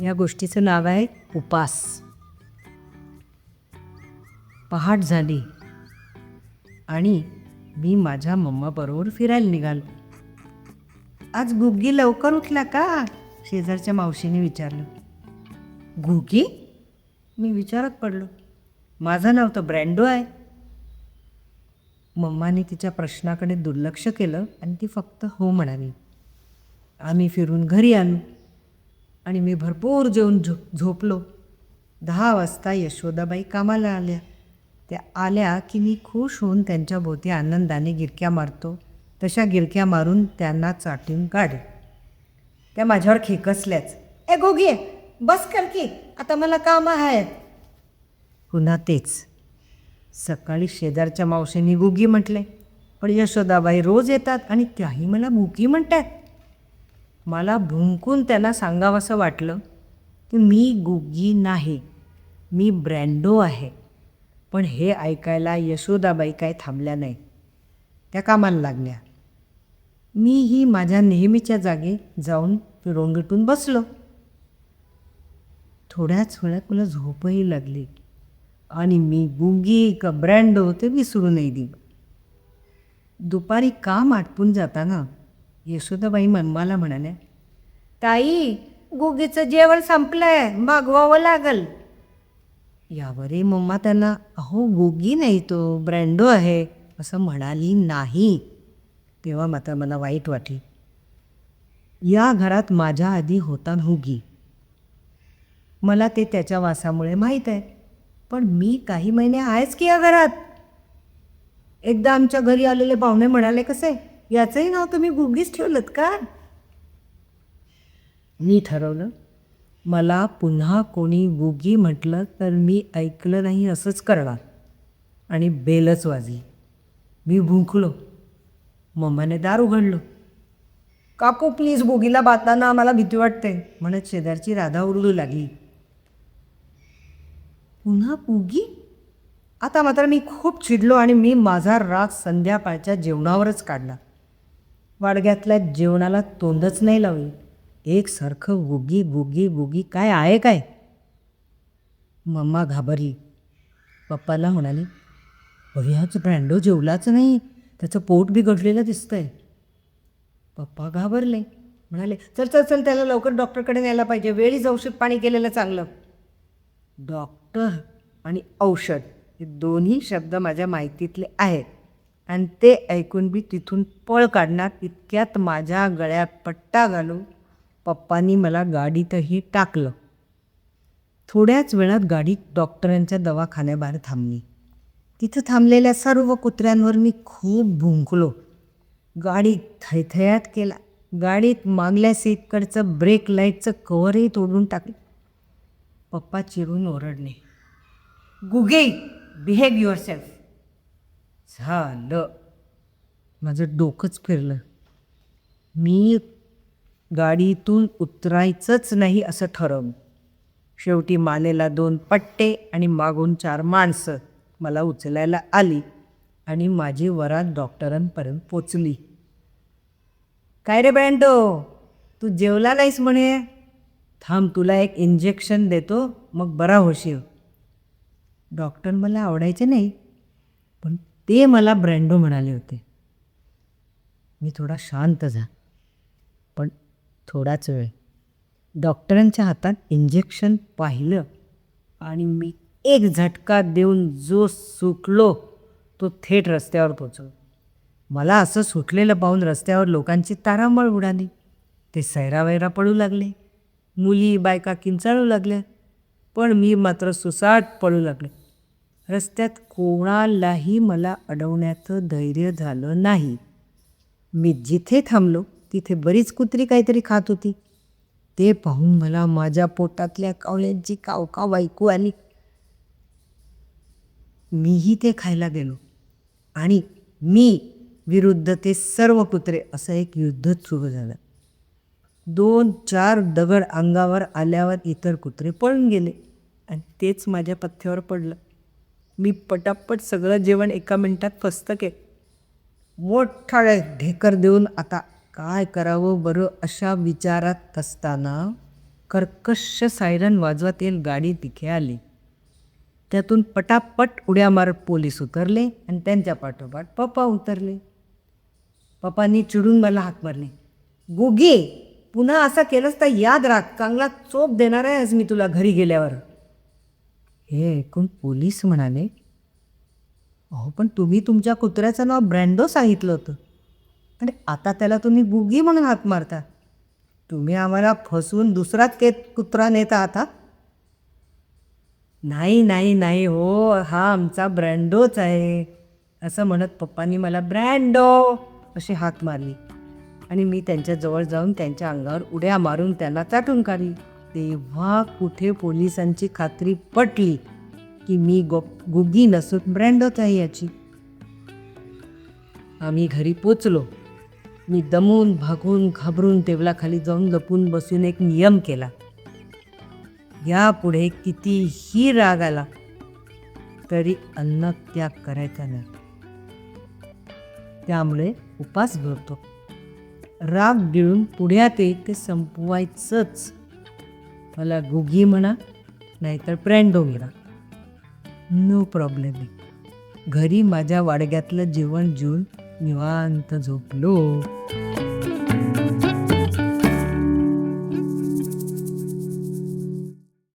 या गोष्टीचं नाव आहे उपास. पहाट झाली आणि मी माझ्या मम्माबरोबर फिरायला निघालो. आज गुग्गी लवकर उठला का? शेजारच्या मावशीने विचारलं. गुग्गी? मी विचारत पडलो. माझं नाव तर ब्रँडो आहे. मम्माने तिच्या प्रश्नाकडे दुर्लक्ष केलं आणि ती फक्त हो म्हणाली. आम्ही फिरून घरी आलो आणि मी भरपूर जेवून झोपलो. 10 वाजता यशोदाबाई कामाला आल्या. त्या आल्या की मी खुश होऊन त्यांच्या भोवती आनंदाने गिरक्या मारतो तशा गिरक्या मारून त्यांना चाटून काढे. त्या माझ्यावर खेकसल्याच. ए गोगी, बस कर की, आता मला कामं आहेत. पुन्हा तेच. सकाळी शेजारच्या मावशींनी गुगी म्हटले, पण यशोदाबाई रोज येतात आणि त्याही मला गुगी म्हणतात. मला भुंकून त्यांना सांगावंसं वाटलं की मी गुगी नाही, मी ब्रँडो आहे. पण हे ऐकायला यशोदाबाई काय थांबल्या नाही. त्या कामाला लागल्या. मीही माझ्या नेहमीच्या जागी जाऊन पिरोंगटून बसलो. थोड्याच वेळात मला झोपही लागली आणि मी गुगी का ब्रँडो ते विसरू नाही दिलं. दुपारी काम आटपून जाताना यशोदाबाई मला म्हणाल्या, ताई, गुगीचं जेवण संपलंय, मागवावं लागल. यावरही मम्मा त्यांना, अहो गुगी नाही तो ब्रँडो आहे, असं म्हणाली नाही. तेव्हा मात्र मला वाईट वाटली. या घरात माझ्या आधी होता गुगी. मला ते त्याच्या वासामुळे माहीत आहे. पण मी काही महिने आहेच की या घरात. एकदा आमच्या घरी आलेले पाहुणे म्हणाले, कसे याचंही नाव तुम्ही गुगीच ठेवलं का? मी ठरवलं, मला पुन्हा कोणी गुगी म्हटलं तर मी ऐकलं नाही असंच करणार. आणि बेलच वाजली. मी भुंकलो. मम्माने दार उघडलं. काकू प्लीज, गुगीला बांधताना आम्हाला भीती वाटते म्हणत शेजारची राधा ओरडू लागली. पुन्हा गुगी? आता मात्र मी खूप चिडलो आणि मी माझा राग संध्याकाळच्या जेवणावरच काढला. वाडग्यातल्या जेवणाला तोंडच नाही लावली. एकसारखं गुगी गुगी गुगी. काय आहे काय? मम्मा घाबरली. पप्पाला म्हणाली, ह्याच ब्रँडो जेवलाच नाही, त्याचं पोट बिघडलेलं दिसतंय. पप्पा घाबरले. म्हणाले, चल चल चल, त्याला लवकर डॉक्टरकडे न्यायला पाहिजे, वेळीच औषध पाणी केलेलं चांगलं. डॉक्टर आणि औषध हे दोन्ही शब्द माझ्या माहितीतले आहेत आणि ते ऐकून मी तिथून पळ काढणार इतक्यात माझ्या गळ्यात पट्टा घालून पप्पांनी मला गाडीतही टाकलं. थोड्याच वेळात गाडी डॉक्टरांच्या दवाखान्याबाहेर थांबली. तिथं थांबलेल्या सर्व कुत्र्यांवर मी खूप भुंकलो. गाडी थैथयात केला. गाडीत मागल्या सीटकडचं ब्रेक लाईटचं कवरही तोडून टाकलं. पप्पा चिरून ओरडले, गुगे, बिहेव युअरसेल्फ. झालं. माझं डोकंच फिरलं. मी गाडीतून उतरायचंच नाही असं ठरवलं. शेवटी मानेला 2 पट्टे आणि मागून 4 माणसं मला उचलायला आली आणि माझी वरात डॉक्टरांपर्यंत पोचली. काय रे ब्रँडो, तू जेवला नाहीस म्हणे? थांब, तुला एक इंजेक्शन देतो, मग बरा होशील. डॉक्टर मला आवडायचे नाही, पण ते मला ब्रँडो म्हणाले होते. मी थोडा शांत झाला, पण थोडाच वेळ. डॉक्टरांच्या हातात इंजेक्शन पाहिलं आणि मी एक झटका देऊन जो सुटलो तो थेट रस्त्यावर पोचलो. मला असं सुटलेलं पाहून रस्त्यावर लोकांची तारांबळ उडाली. ते सैरावैरा पडू लागले. मुली बायका किंचाळू लागल्या. पण मी मात्र सुसाट पळू लागले. रस्त्यात कोणालाही मला अडवण्याचं धैर्य झालं नाही. मी जिथे थांबलो तिथे बरीच कुत्री काहीतरी खात होती. ते पाहून मला माझ्या पोटातल्या कावळ्यांची कावकाव ऐकू आली. मीही ते खायला गेलो आणि मी विरुद्ध ते सर्व कुत्रे असं एक युद्धच सुरू झालं. 2-4 दगड अंगावर आल्यावर इतर कुत्रे पळून गेले आणि तेच माझ्या पथ्यावर पडलं. मी पटापट सगळं जेवण 1 मिनिटात फस्त केलं. मोठा ढेकर देऊन आता काय करावं बरं अशा विचारात असताना कर्कश सायरन वाजवत येईल गाडी तिथे आली. त्यातून पटापट उड्या मारत पोलीस उतरले आणि त्यांच्या पाठोपाठ पप्पा उतरले. पप्पांनी चिडून मला हाक मारली, गुगी पुन्हा असं केलंस तर याद राख, चांगला चोप देणार आहे आज मी तुला घरी गेल्यावर. हे ऐकून पोलीस म्हणाले, अहो पण तुम्ही तुमच्या कुत्र्याचं नाव ब्रँडो सांगितलं होतं आणि आता त्याला तुम्ही गुगी म्हणून हाक मारता. तुम्ही आम्हाला फसवून दुसराच कुत्रा नेता आता. नाही नाही नाही हो, हा आमचा ब्रँडोच आहे असं म्हणत पप्पांनी मला ब्रँडो अशी हाक मारली आणि मी त्यांच्याजवळ जाऊन त्यांच्या अंगावर उड्या मारून त्यांना चाटून काढली. तेव्हा कुठे पोलिसांची खात्री पटली की मी गुगी नसून ब्रँडोच आहे याची. आम्ही घरी पोचलो. मी दमून भागून घाबरून टेबलाखाली जाऊन लपून बसून एक नियम केला, यापुढे कितीही राग आला तरी अन्न त्याग करायचा नाही. त्यामुळे उपास धरतो. राग गिळून पुढ्यात येईल ते संपवायचंच. मला गुगी म्हणा नाहीतर ब्रँडो म्हणा, नो प्रॉब्लेम. घरी माझ्या वाडग्यातलं जेवण जेवून निवांत झोपलो.